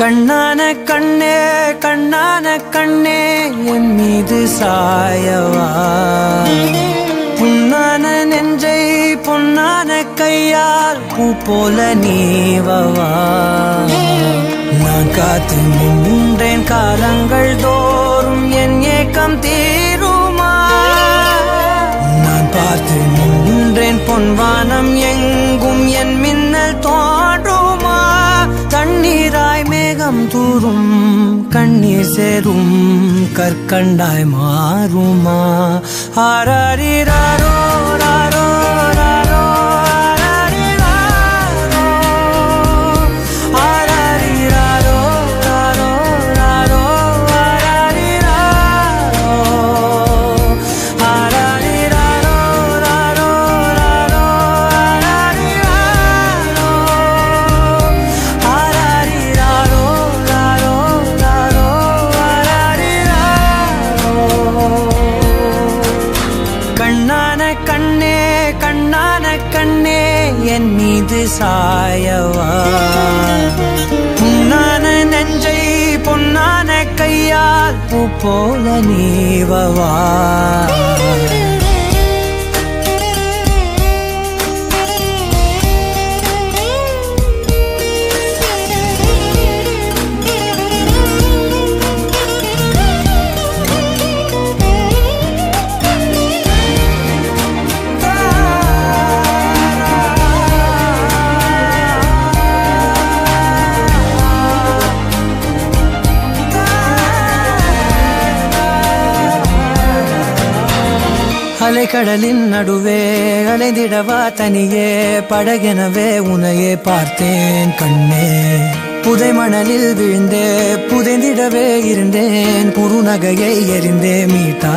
கண்ணான கண்ணே கண்ணான கண்ணே என் மீது சாயவா புண்ணான நெஞ்சை பொன்னான கையால் பூ போல நீவவா நான் காத்து நின்றேன் காலங்கள் தோறும் என் ஏக்கம் தீருமா நான் பார்த்து நின்றேன் பொன்வானம் எங்கும் என் மின்னல் தோன்றுமா தண்ணீராய் மேகம் தூரும் கண்ணீர் சேரும் கற்கண்டாய் மாறுமா ஆராரிராரோ ராரோ ராரோ ஆராரிராரோ ராரோ ராரோ ஆராரிராரோ ராரோ ராரோ ஆராரிராரோ ராரோ ராரோ கண்ணான கண்ணே கண்ணான கண்ணே என் மீது சாயவா புண்ணான நெஞ்சை பொன்னான கையால் பூ போல நீவவா அலைக்கடலின் நடுவே அலைந்திடவா தனியே படகெனவே உனையே பார்த்தேன் கண்ணே புதை மணலில் விழுந்தே புதைந்திடவே இருந்தேன் குறுநகையை எறிந்தே மீட்டா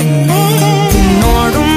என்னை உன்னோடும்